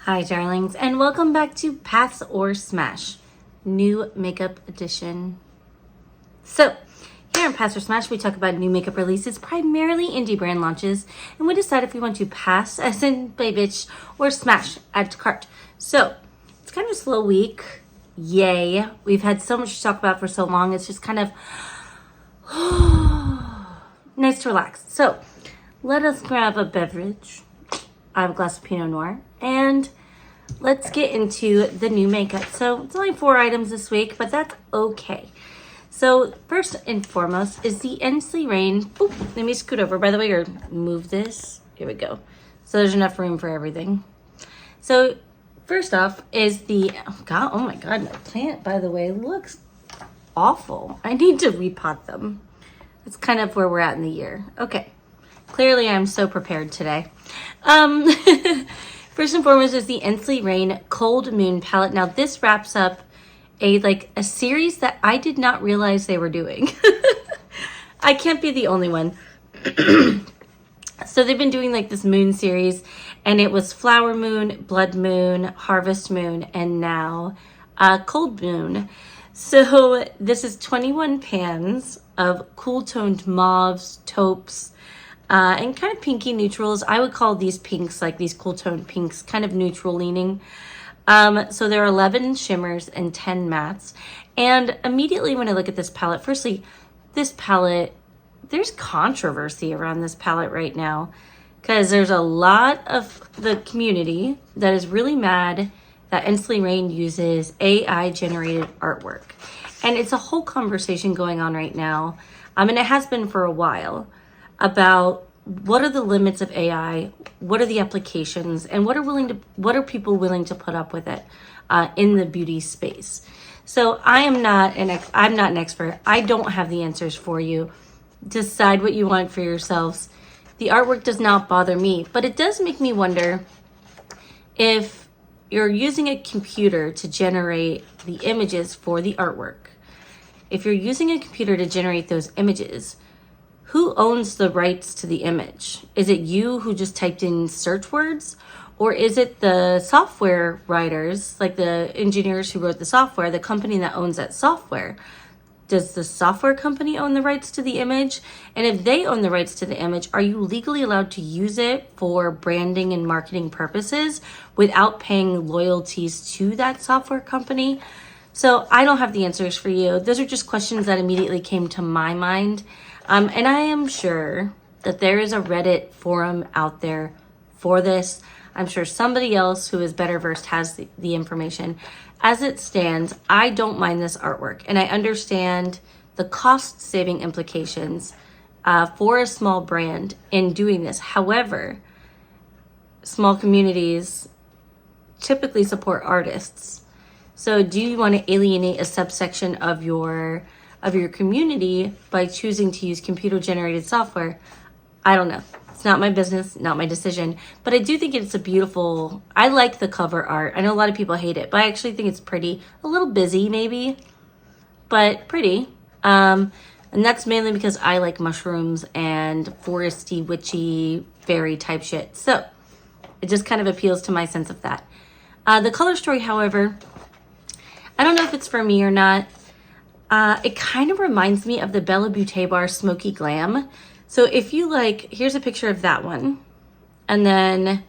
Hi darlings, and welcome back to Pass or Smash, new makeup edition. So, here on Pass or Smash, we talk about new makeup releases, primarily indie brand launches, and we decide if we want to pass, as in play bitch, or smash, add to cart. So, it's kind of a slow week. Yay. We've had so much to talk about for so long, it's just kind of nice to relax. So, let us grab a beverage. I have a glass of Pinot Noir, and let's get into the new makeup. So it's only 4 items this week, but that's okay. So first and foremost is the Ensley Rain. Oop, let me scoot over, by the way, or move this. Here we go. So there's enough room for everything. So first off is the, oh my God, my plant, by the way, looks awful. I need to repot them. That's kind of where we're at in the year. Okay. Clearly, I'm so prepared today. First and foremost is the Ensley Rain Cold Moon palette. Now, this wraps up a series that I did not realize they were doing. I can't be the only one. So they've been doing like this moon series, and it was Flower Moon, Blood Moon, Harvest Moon, and now Cold Moon. So this is 21 pans of cool toned mauves, taupes, and kind of pinky neutrals. I would call these pinks, like these cool toned pinks, kind of neutral leaning. So there are 11 shimmers and 10 mattes. And immediately when I look at this palette, firstly, this palette, there's controversy around this palette right now, because there's a lot of the community that is really mad that Ensley Rain uses AI generated artwork. And it's a whole conversation going on right now. And it has been for a while, about what are the limits of AI, what are the applications, and what are people willing to put up with it in the beauty space. So I'm not an expert. I don't have the answers for you. Decide what you want for yourselves. The artwork does not bother me, but it does make me wonder if you're using a computer to generate the images for the artwork. If you're using a computer to generate those images, who owns the rights to the image? Is it you who just typed in search words? Or is it the software writers, like the engineers who wrote the software, the company that owns that software? Does the software company own the rights to the image? And if they own the rights to the image, are you legally allowed to use it for branding and marketing purposes without paying loyalties to that software company? So I don't have the answers for you. Those are just questions that immediately came to my mind. And I am sure that there is a Reddit forum out there for this. I'm sure somebody else who is better versed has the information. As it stands, I don't mind this artwork, and I understand the cost-saving implications for a small brand in doing this. However, small communities typically support artists. So do you want to alienate a subsection of your community by choosing to use computer-generated software? I don't know. It's not my business, not my decision. But I do think it's a beautiful, I like the cover art. I know a lot of people hate it, but I actually think it's pretty. A little busy maybe, but pretty. And that's mainly because I like mushrooms and foresty, witchy, fairy type shit. So it just kind of appeals to my sense of that. The color story, however, I don't know if it's for me or not. It kind of reminds me of the Bella Beauté Bar Smoky Glam. So if you like, here's a picture of that one. And then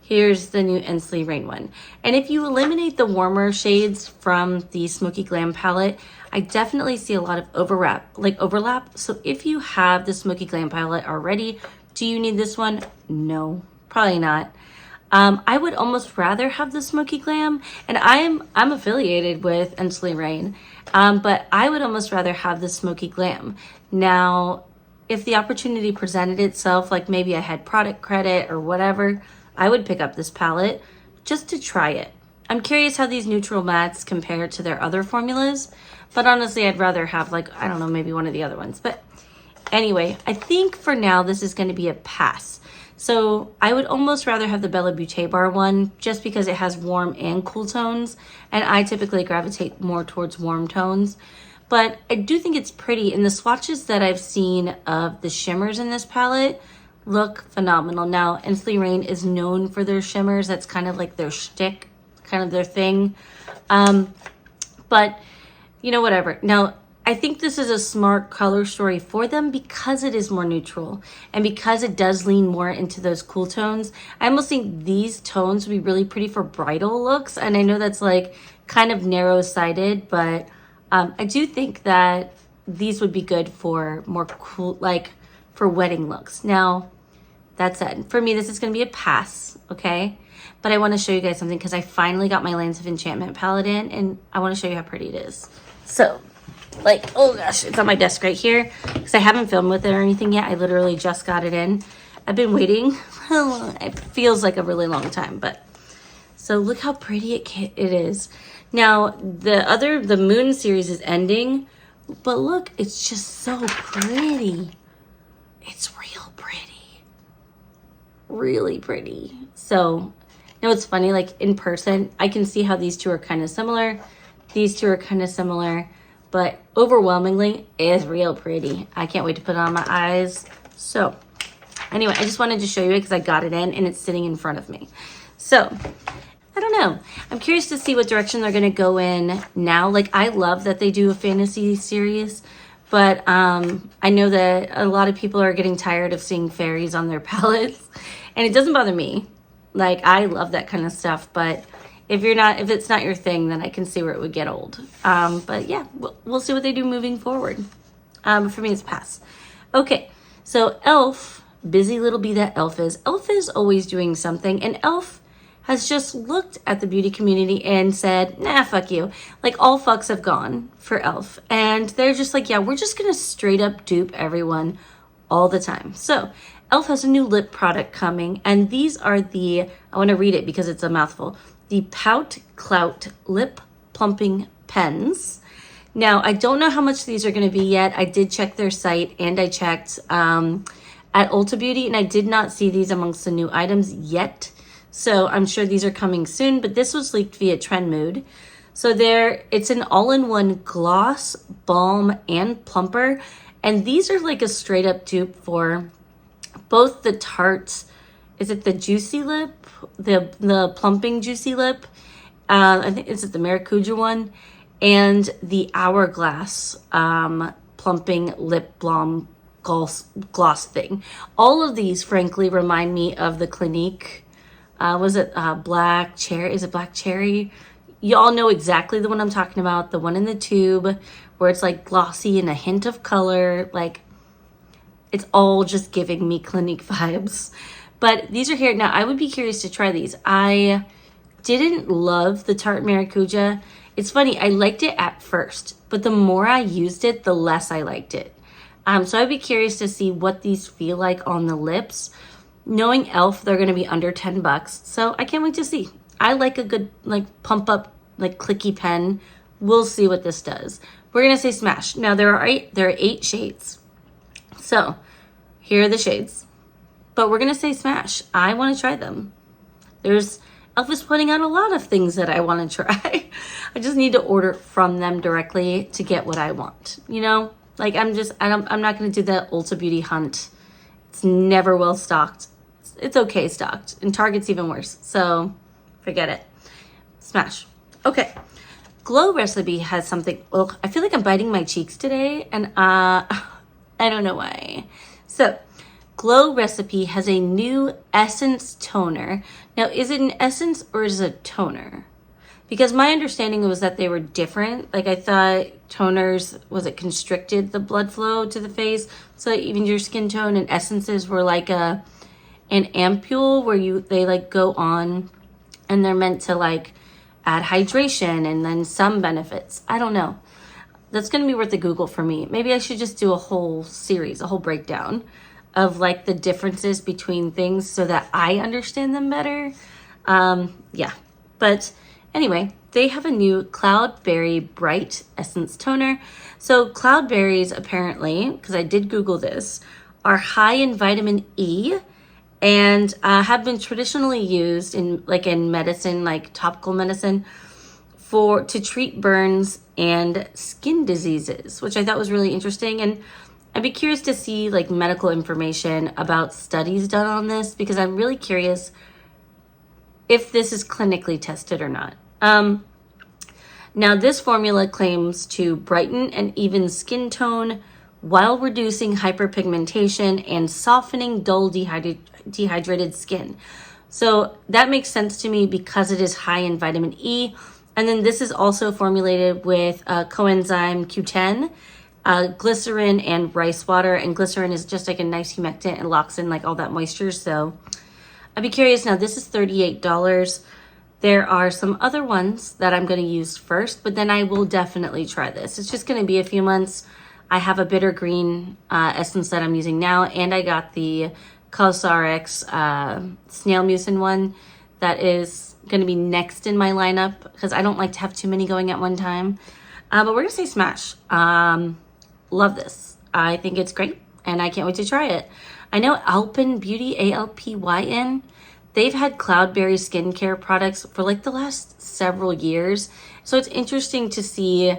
here's the new Ensley Rain one. And if you eliminate the warmer shades from the Smoky Glam palette, I definitely see a lot of overlap. So if you have the Smoky Glam palette already, do you need this one? No, probably not. I would almost rather have the Smoky Glam, and I'm affiliated with Ensley Rain, but I would almost rather have the Smoky Glam. Now, if the opportunity presented itself, like maybe I had product credit or whatever, I would pick up this palette just to try it. I'm curious how these neutral mattes compare to their other formulas, but honestly, I'd rather have I don't know, maybe one of the other ones. But anyway, I think for now, this is going to be a pass. So I would almost rather have the Bella Beauté Bar one just because it has warm and cool tones, and I typically gravitate more towards warm tones. But I do think it's pretty, and the swatches that I've seen of the shimmers in this palette look phenomenal. Now, Ensley Rain is known for their shimmers. That's kind of like their shtick, kind of their thing. But, you know, whatever. Now, I think this is a smart color story for them because it is more neutral and because it does lean more into those cool tones. I almost think these tones would be really pretty for bridal looks. And I know that's like kind of narrow-sided, but I do think that these would be good for more cool, like for wedding looks. Now, that said, for me, this is going to be a pass, okay? But I want to show you guys something because I finally got my Lands of Enchantment palette in, and I want to show you how pretty it is. So, like, oh gosh, it's on my desk right here because I haven't filmed with it or anything yet. I literally just got it in. I've been waiting. It feels like a really long time, but so look how pretty it is. Now, the Moon series is ending, but look, it's just so pretty. It's real pretty. Really pretty. So, you know, it's funny, like in person, I can see how these two are kind of similar. These two are kind of similar, but overwhelmingly, it is real pretty. I can't wait to put it on my eyes. So, anyway, I just wanted to show you it because I got it in and it's sitting in front of me. So, I don't know. I'm curious to see what direction they're going to go in now. Like, I love that they do a fantasy series, but I know that a lot of people are getting tired of seeing fairies on their palettes, and it doesn't bother me. Like, I love that kind of stuff, but if it's not your thing, then I can see where it would get old. But yeah, we'll see what they do moving forward. For me, it's pass. Okay, so Elf, busy little bee that Elf is. Elf is always doing something, and Elf has just looked at the beauty community and said, nah, fuck you. Like, all fucks have gone for Elf. And they're just like, yeah, we're just going to straight up dupe everyone all the time. So Elf has a new lip product coming, and these are I want to read it because it's a mouthful, the Pout Clout Lip Plumping Pens. Now, I don't know how much these are going to be yet. I did check their site, and I checked at Ulta Beauty, and I did not see these amongst the new items yet. So I'm sure these are coming soon, but this was leaked via Trend Mood. So it's an all-in-one gloss, balm, and plumper. And these are like a straight up dupe for both the Tarte, is it the Juicy Lip? The Plumping Juicy Lip? I think, is it the Maracuja one? And the Hourglass Plumping Lip Balm gloss thing. All of these, frankly, remind me of the Clinique. Was it Black Cherry? Is it Black Cherry? Y'all know exactly the one I'm talking about. The one in the tube where it's like glossy and a hint of color. Like, it's all just giving me Clinique vibes. But these are here. Now, I would be curious to try these. I didn't love the Tarte Maracuja. It's funny, I liked it at first, but the more I used it, the less I liked it. So I'd be curious to see what these feel like on the lips. Knowing Elf, they're going to be under $10. So I can't wait to see. I like a good, like, pump up, like, clicky pen. We'll see what this does. We're going to say smash. Now, there are 8 shades. So here are the shades. But we're going to say smash. I want to try them. Elf is putting out a lot of things that I want to try. I just need to order from them directly to get what I want. You know? Like, I'm not going to do that Ulta Beauty hunt. It's never well stocked. It's okay stocked. And Target's even worse. So forget it. Smash. Okay. Glow Recipe has something. Well, I feel like I'm biting my cheeks today. And I don't know why. So Glow Recipe has a new essence toner. Now, is it an essence or is it a toner? Because my understanding was that they were different. Like, I thought toners, was it constricted the blood flow to the face? So even your skin tone, and essences were like an ampule where they like go on and they're meant to like add hydration and then some benefits. I don't know. That's going to be worth a Google for me. Maybe I should just do a whole series, a whole breakdown of like the differences between things so that I understand them better. Yeah, but anyway, they have a new Cloudberry Bright Essence Toner. So Cloudberries, apparently, because I did Google this, are high in vitamin E and have been traditionally used in medicine, like topical medicine, to treat burns and skin diseases, which I thought was really interesting. And I'd be curious to see like medical information about studies done on this, because I'm really curious if this is clinically tested or not. Now this formula claims to brighten and even skin tone while reducing hyperpigmentation and softening dull dehydrated skin. So that makes sense to me because it is high in vitamin E. And then this is also formulated with coenzyme Q10, glycerin, and rice water. And glycerin is just like a nice humectant and locks in like all that moisture. So I'd be curious. Now this is $38. There are some other ones that I'm going to use first, but then I will definitely try this. It's just going to be a few months. I have a bitter green essence that I'm using now, and I got the CosRx snail mucin one that is going to be next in my lineup because I don't like to have too many going at one time. But we're going to say smash. Love this. I think it's great, and I can't wait to try it. I know Alpyn Beauty, Alpyn, they've had Cloudberry skincare products for like the last several years. So it's interesting to see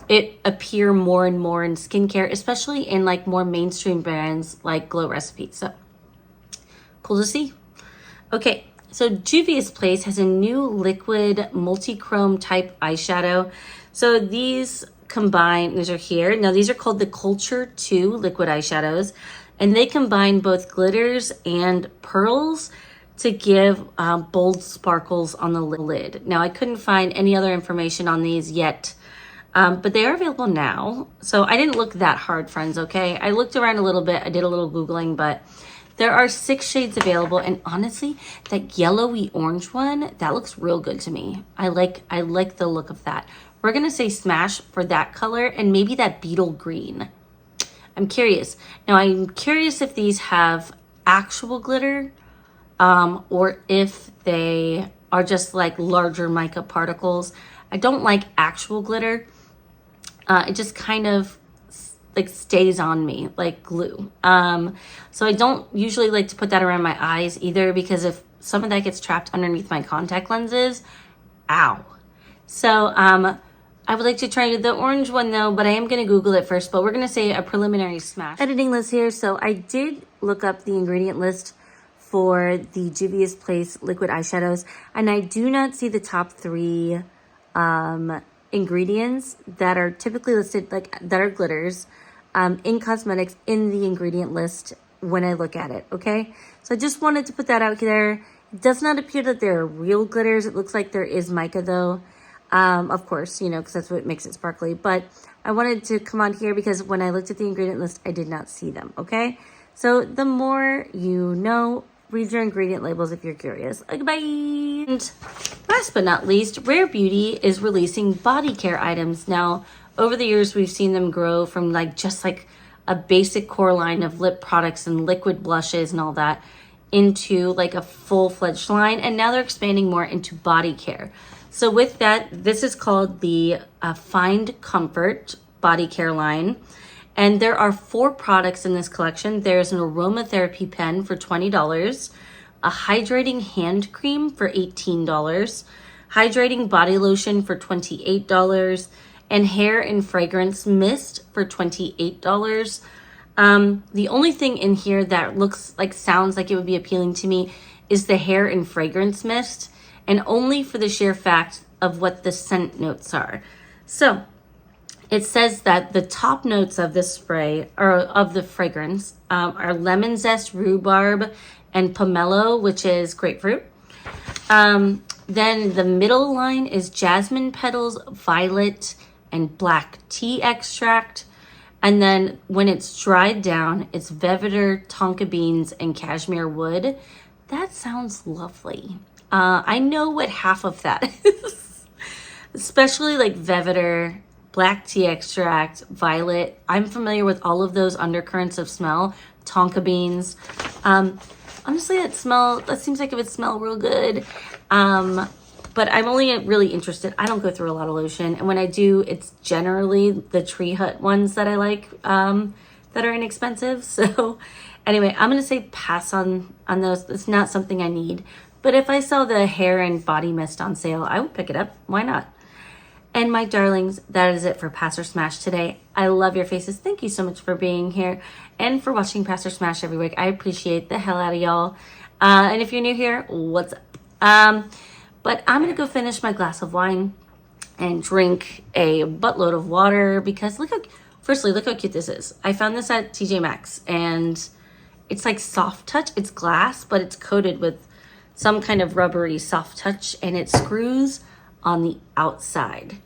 it appear more and more in skincare, especially in like more mainstream brands like Glow Recipes. So cool to see. Okay, so Juvia's Place has a new liquid multi-chrome type eyeshadow. So these combine, these are here. Now these are called the Culture 2 liquid eyeshadows, and they combine both glitters and pearls to give bold sparkles on the lid. Now I couldn't find any other information on these yet, but they are available now. So I didn't look that hard, friends, okay? I looked around a little bit. I did a little Googling, but there are 6 shades available. And honestly, that yellowy orange one, that looks real good to me. I like the look of that. We're gonna say smash for that color and maybe that beetle green. I'm curious. Now I'm curious if these have actual glitter or if they are just like larger mica particles. I don't like actual glitter. It just kind of like stays on me like glue. So I don't usually like to put that around my eyes either, because if some of that gets trapped underneath my contact lenses, ow. So I would like to try the orange one though, but I am going to Google it first, but we're going to say a preliminary smash. Editing list here. So I did look up the ingredient list for the Juvia's Place liquid eyeshadows, and I do not see the top 3 ingredients that are typically listed, like that are glitters in cosmetics in the ingredient list when I look at it. Okay, so I just wanted to put that out there. It does not appear that there are real glitters. It looks like there is mica though, of course, you know, because that's what makes it sparkly. But I wanted to come on here because when I looked at the ingredient list, I did not see them. Okay, so the more you know, read your ingredient labels if you're curious. Okay, bye. And last but not least, Rare Beauty is releasing body care items. Now, over the years, we've seen them grow from like just like a basic core line of lip products and liquid blushes and all that into like a full-fledged line. And now they're expanding more into body care. So with that, this is called the Find Comfort body care line. And there are 4 products in this collection. There's an aromatherapy pen for $20, a hydrating hand cream for $18, hydrating body lotion for $28, and hair and fragrance mist for $28. The only thing in here that looks like, sounds like it would be appealing to me is the hair and fragrance mist, and only for the sheer fact of what the scent notes are. So it says that the top notes of this spray, or of the fragrance, are lemon zest, rhubarb, and pomelo, which is grapefruit. Then the middle line is jasmine petals, violet, and black tea extract. And then when it's dried down, it's Veveter, tonka beans, and cashmere wood. That sounds lovely. I know what half of that is, especially like Veveter, black tea extract, violet. I'm familiar with all of those undercurrents of smell. Tonka beans. Honestly, that seems like it would smell real good. But I'm only really interested. I don't go through a lot of lotion. And when I do, it's generally the Tree Hut ones that I like, that are inexpensive. So anyway, I'm going to say pass on those. It's not something I need. But if I saw the hair and body mist on sale, I would pick it up. Why not? And my darlings, that is it for Pass or Smash today. I love your faces. Thank you so much for being here and for watching Pass or Smash every week. I appreciate the hell out of y'all. And if you're new here, what's up? But I'm going to go finish my glass of wine and drink a buttload of water because firstly, look how cute this is. I found this at TJ Maxx and it's like soft touch. It's glass, but it's coated with some kind of rubbery soft touch and it screws on the outside.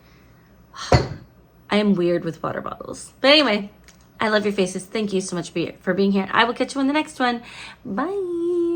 I am weird with water bottles. But anyway, I love your faces. Thank you so much for being here. I will catch you in the next one. Bye.